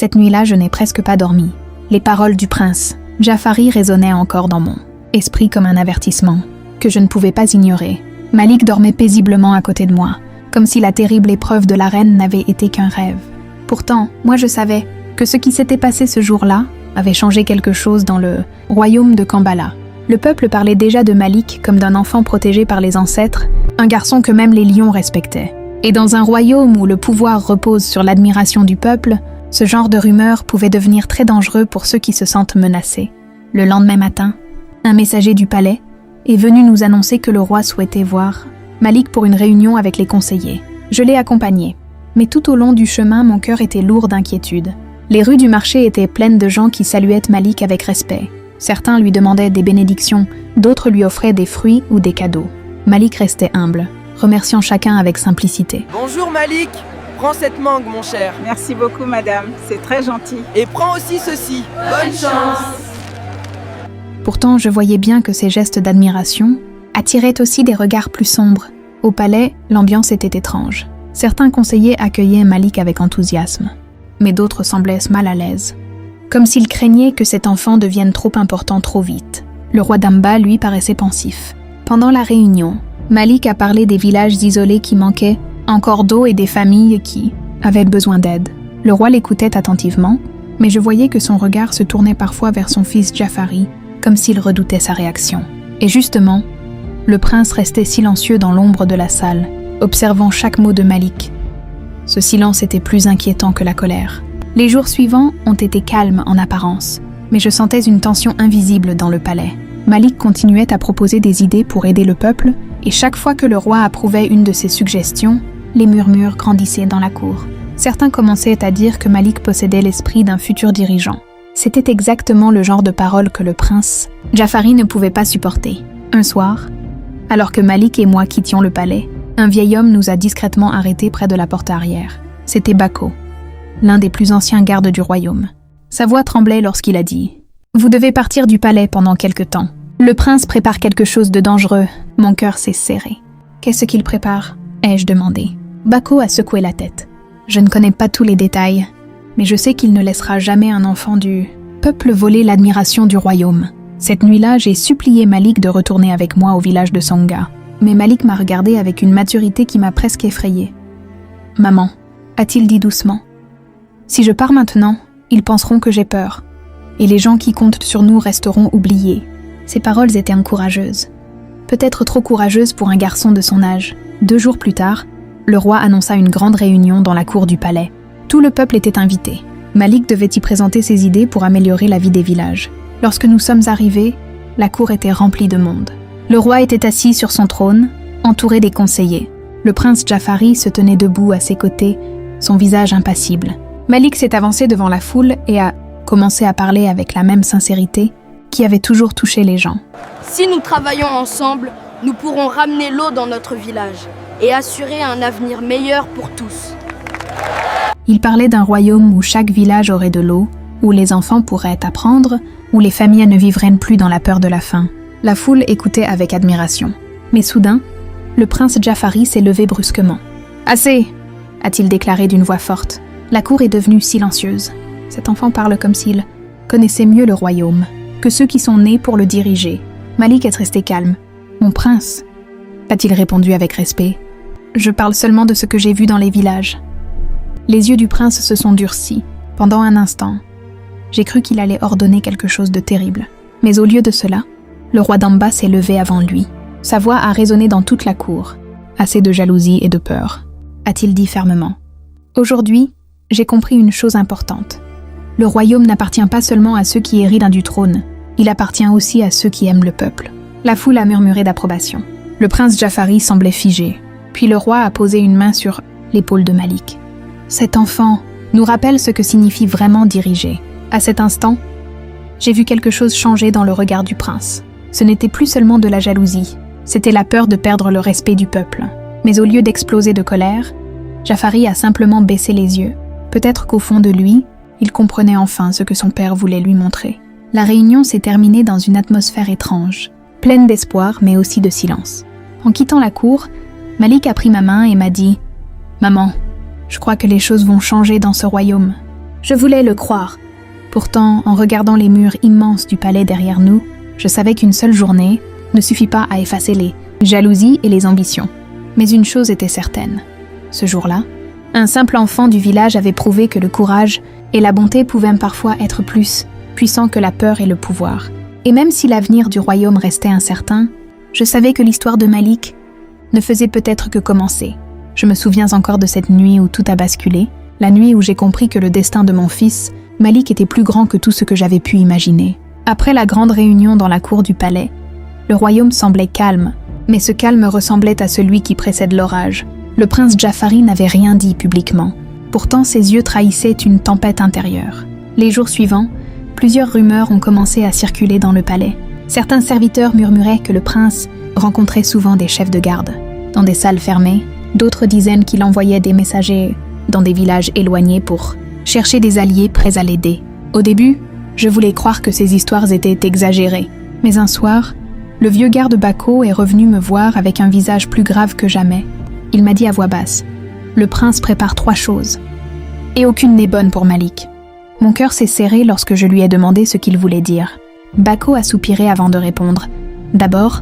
Cette nuit-là, je n'ai presque pas dormi. Les paroles du prince Jafari résonnaient encore dans mon esprit comme un avertissement que je ne pouvais pas ignorer. Malik dormait paisiblement à côté de moi, comme si la terrible épreuve de la reine n'avait été qu'un rêve. Pourtant, moi je savais que ce qui s'était passé ce jour-là avait changé quelque chose dans le royaume de Kambala. Le peuple parlait déjà de Malik comme d'un enfant protégé par les ancêtres, un garçon que même les lions respectaient. Et dans un royaume où le pouvoir repose sur l'admiration du peuple, ce genre de rumeurs pouvait devenir très dangereux pour ceux qui se sentent menacés. Le lendemain matin, un messager du palais est venu nous annoncer que le roi souhaitait voir Malik pour une réunion avec les conseillers. Je l'ai accompagné, mais tout au long du chemin, mon cœur était lourd d'inquiétude. Les rues du marché étaient pleines de gens qui saluaient Malik avec respect. Certains lui demandaient des bénédictions, d'autres lui offraient des fruits ou des cadeaux. Malik restait humble, remerciant chacun avec simplicité. Bonjour Malik, prends cette mangue mon cher. Merci beaucoup madame, c'est très gentil. Et prends aussi ceci. Bonne chance. Pourtant, je voyais bien que ces gestes d'admiration attiraient aussi des regards plus sombres. Au palais, l'ambiance était étrange. Certains conseillers accueillaient Malik avec enthousiasme, mais d'autres semblaient mal à l'aise, comme s'ils craignaient que cet enfant devienne trop important trop vite. Le roi d'Amba, lui, paraissait pensif. Pendant la réunion, Malik a parlé des villages isolés qui manquaient encore d'eau et des familles qui avaient besoin d'aide. Le roi l'écoutait attentivement, mais je voyais que son regard se tournait parfois vers son fils Jafari, comme s'il redoutait sa réaction. Et justement, le prince restait silencieux dans l'ombre de la salle, observant chaque mot de Malik. Ce silence était plus inquiétant que la colère. Les jours suivants ont été calmes en apparence, mais je sentais une tension invisible dans le palais. Malik continuait à proposer des idées pour aider le peuple, et chaque fois que le roi approuvait une de ses suggestions, les murmures grandissaient dans la cour. Certains commençaient à dire que Malik possédait l'esprit d'un futur dirigeant. C'était exactement le genre de paroles que le prince Jafari ne pouvait pas supporter. Un soir, alors que Malik et moi quittions le palais, un vieil homme nous a discrètement arrêtés près de la porte arrière. C'était Bako, l'un des plus anciens gardes du royaume. Sa voix tremblait lorsqu'il a dit « Vous devez partir du palais pendant quelque temps. Le prince prépare quelque chose de dangereux. » Mon cœur s'est serré. « Qu'est-ce qu'il prépare ?» ai-je demandé. Bako a secoué la tête. « Je ne connais pas tous les détails, mais je sais qu'il ne laissera jamais un enfant du peuple voler l'admiration du royaume. » Cette nuit-là, j'ai supplié Malik de retourner avec moi au village de Songa. Mais Malik m'a regardé avec une maturité qui m'a presque effrayée. « Maman, a-t-il dit doucement, si je pars maintenant, ils penseront que j'ai peur. Et les gens qui comptent sur nous resteront oubliés. » Ces paroles étaient encourageuses. Peut-être trop courageuses pour un garçon de son âge. 2 jours plus tard, le roi annonça une grande réunion dans la cour du palais. Tout le peuple était invité. Malik devait y présenter ses idées pour améliorer la vie des villages. Lorsque nous sommes arrivés, la cour était remplie de monde. Le roi était assis sur son trône, entouré des conseillers. Le prince Jafari se tenait debout à ses côtés, son visage impassible. Malik s'est avancé devant la foule et a commencé à parler avec la même sincérité qui avait toujours touché les gens. Si nous travaillons ensemble, nous pourrons ramener l'eau dans notre village et assurer un avenir meilleur pour tous. Il parlait d'un royaume où chaque village aurait de l'eau, où les enfants pourraient apprendre, où les familles ne vivraient plus dans la peur de la faim. La foule écoutait avec admiration. Mais soudain, le prince Jafari s'est levé brusquement. « Assez !» a-t-il déclaré d'une voix forte. La cour est devenue silencieuse. Cet enfant parle comme s'il connaissait mieux le royaume que ceux qui sont nés pour le diriger. Malik est resté calme. « Mon prince !» a-t-il répondu avec respect. « Je parle seulement de ce que j'ai vu dans les villages. » Les yeux du prince se sont durcis. Pendant un instant, j'ai cru qu'il allait ordonner quelque chose de terrible. Mais au lieu de cela, le roi d'Amba s'est levé avant lui. Sa voix a résonné dans toute la cour. Assez de jalousie et de peur, a-t-il dit fermement. Aujourd'hui, j'ai compris une chose importante. Le royaume n'appartient pas seulement à ceux qui hérident du trône, il appartient aussi à ceux qui aiment le peuple. La foule a murmuré d'approbation. Le prince Jafari semblait figé, puis le roi a posé une main sur l'épaule de Malik. Cet enfant nous rappelle ce que signifie vraiment diriger. À cet instant, j'ai vu quelque chose changer dans le regard du prince. Ce n'était plus seulement de la jalousie, c'était la peur de perdre le respect du peuple. Mais au lieu d'exploser de colère, Jafari a simplement baissé les yeux. Peut-être qu'au fond de lui, il comprenait enfin ce que son père voulait lui montrer. La réunion s'est terminée dans une atmosphère étrange, pleine d'espoir mais aussi de silence. En quittant la cour, Malik a pris ma main et m'a dit « Maman, je crois que les choses vont changer dans ce royaume. Je voulais le croire. Pourtant, en regardant les murs immenses du palais derrière nous, je savais qu'une seule journée ne suffit pas à effacer les jalousies et les ambitions. Mais une chose était certaine. Ce jour-là, un simple enfant du village avait prouvé que le courage et la bonté pouvaient parfois être plus puissants que la peur et le pouvoir. Et même si l'avenir du royaume restait incertain, je savais que l'histoire de Malik ne faisait peut-être que commencer. Je me souviens encore de cette nuit où tout a basculé, la nuit où j'ai compris que le destin de mon fils, Malik, était plus grand que tout ce que j'avais pu imaginer. Après la grande réunion dans la cour du palais, le royaume semblait calme, mais ce calme ressemblait à celui qui précède l'orage. Le prince Jafari n'avait rien dit publiquement. Pourtant, ses yeux trahissaient une tempête intérieure. Les jours suivants, plusieurs rumeurs ont commencé à circuler dans le palais. Certains serviteurs murmuraient que le prince rencontrait souvent des chefs de garde dans des salles fermées. D'autres disaient qu'il envoyait des messagers dans des villages éloignés pour chercher des alliés prêts à l'aider. Au début, je voulais croire que ces histoires étaient exagérées. Mais un soir, le vieux garde Bako est revenu me voir avec un visage plus grave que jamais. Il m'a dit à voix basse « Le prince prépare 3 choses. Et aucune n'est bonne pour Malik. » Mon cœur s'est serré lorsque je lui ai demandé ce qu'il voulait dire. Bako a soupiré avant de répondre. D'abord,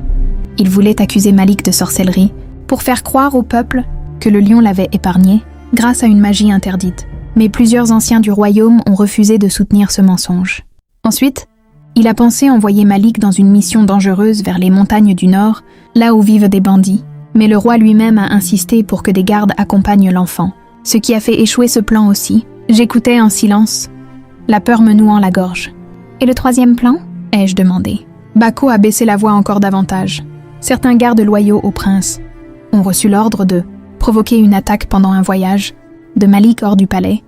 il voulait accuser Malik de sorcellerie pour faire croire au peuple que le lion l'avait épargné grâce à une magie interdite. Mais plusieurs anciens du royaume ont refusé de soutenir ce mensonge. Ensuite, il a pensé envoyer Malik dans une mission dangereuse vers les montagnes du nord, là où vivent des bandits. Mais le roi lui-même a insisté pour que des gardes accompagnent l'enfant, ce qui a fait échouer ce plan aussi. J'écoutais en silence, la peur me nouant la gorge. « Et le 3e plan ?» ai-je demandé. Bako a baissé la voix encore davantage. Certains gardes loyaux au prince ont reçu l'ordre de provoquer une attaque pendant un voyage de Malik hors du palais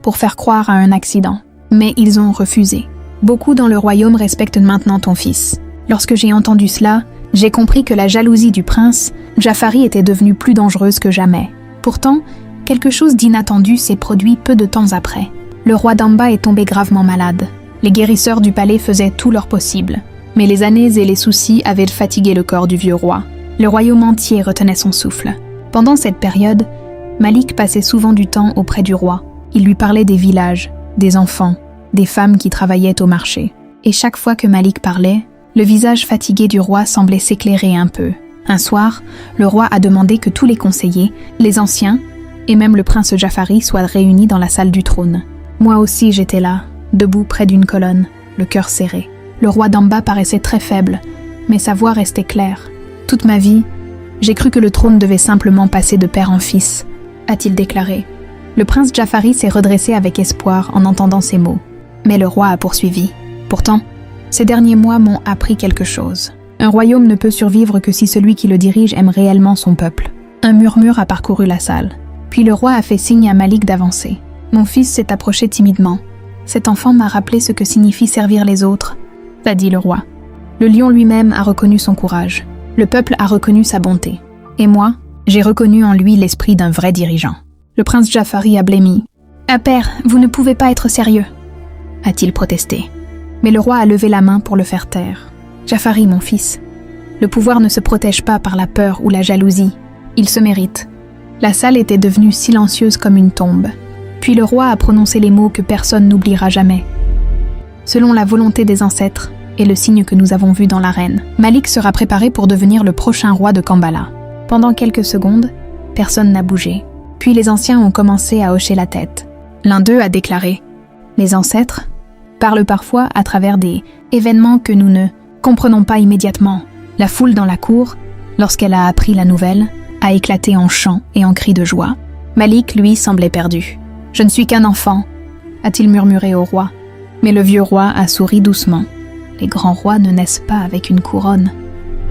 pour faire croire à un accident. Mais ils ont refusé. Beaucoup dans le royaume respectent maintenant ton fils. Lorsque j'ai entendu cela, j'ai compris que la jalousie du prince Jafari était devenue plus dangereuse que jamais. Pourtant, quelque chose d'inattendu s'est produit peu de temps après. Le roi d'Amba est tombé gravement malade. Les guérisseurs du palais faisaient tout leur possible, mais les années et les soucis avaient fatigué le corps du vieux roi. Le royaume entier retenait son souffle. Pendant cette période, Malik passait souvent du temps auprès du roi. Il lui parlait des villages, des enfants, des femmes qui travaillaient au marché. Et chaque fois que Malik parlait, le visage fatigué du roi semblait s'éclairer un peu. Un soir, le roi a demandé que tous les conseillers, les anciens, et même le prince Jafari soient réunis dans la salle du trône. Moi aussi j'étais là, debout près d'une colonne, le cœur serré. Le roi d'Amba paraissait très faible, mais sa voix restait claire. « Toute ma vie, j'ai cru que le trône devait simplement passer de père en fils », a-t-il déclaré. Le prince Jafari s'est redressé avec espoir en entendant ces mots. Mais le roi a poursuivi. Pourtant, ces derniers mois m'ont appris quelque chose. Un royaume ne peut survivre que si celui qui le dirige aime réellement son peuple. Un murmure a parcouru la salle. Puis le roi a fait signe à Malik d'avancer. Mon fils s'est approché timidement. Cet enfant m'a rappelé ce que signifie servir les autres, a dit le roi. Le lion lui-même a reconnu son courage. Le peuple a reconnu sa bonté. Et moi, j'ai reconnu en lui l'esprit d'un vrai dirigeant. Le prince Jafari a blêmi. « Ah père, vous ne pouvez pas être sérieux », a-t-il protesté. Mais le roi a levé la main pour le faire taire. « Jafari, mon fils, le pouvoir ne se protège pas par la peur ou la jalousie. Il se mérite. » La salle était devenue silencieuse comme une tombe. Puis le roi a prononcé les mots que personne n'oubliera jamais. Selon la volonté des ancêtres et le signe que nous avons vu dans l'arène, Malik sera préparé pour devenir le prochain roi de Kambala. Pendant quelques secondes, personne n'a bougé. Puis les anciens ont commencé à hocher la tête. L'un d'eux a déclaré « Les ancêtres parlent parfois à travers des événements que nous ne comprenons pas immédiatement. » La foule dans la cour, lorsqu'elle a appris la nouvelle, a éclaté en chants et en cris de joie. Malik, lui, semblait perdu. « Je ne suis qu'un enfant », a-t-il murmuré au roi. Mais le vieux roi a souri doucement. Les grands rois ne naissent pas avec une couronne.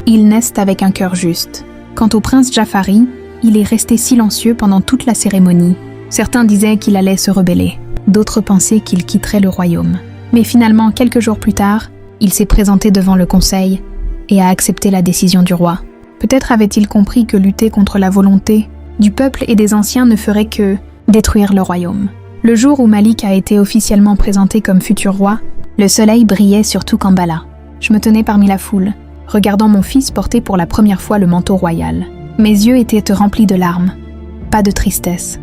Ils naissent avec un cœur juste. Quant au prince Jafari, il est resté silencieux pendant toute la cérémonie. Certains disaient qu'il allait se rebeller. D'autres pensaient qu'il quitterait le royaume. Mais finalement, quelques jours plus tard, il s'est présenté devant le conseil et a accepté la décision du roi. Peut-être avait-il compris que lutter contre la volonté du peuple et des anciens ne ferait que détruire le royaume. Le jour où Malik a été officiellement présenté comme futur roi, le soleil brillait sur tout Kambala. Je me tenais parmi la foule, regardant mon fils porter pour la première fois le manteau royal. Mes yeux étaient remplis de larmes, pas de tristesse,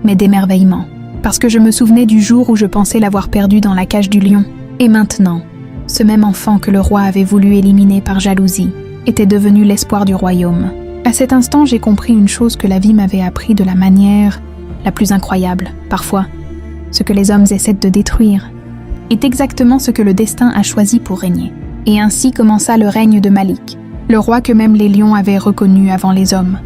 mais d'émerveillement. parce que je me souvenais du jour où je pensais l'avoir perdu dans la cage du lion. Et maintenant, ce même enfant que le roi avait voulu éliminer par jalousie était devenu l'espoir du royaume. À cet instant, j'ai compris une chose que la vie m'avait appris de la manière la plus incroyable. Parfois, ce que les hommes essaient de détruire est exactement ce que le destin a choisi pour régner. Et ainsi commença le règne de Malik, le roi que même les lions avaient reconnu avant les hommes.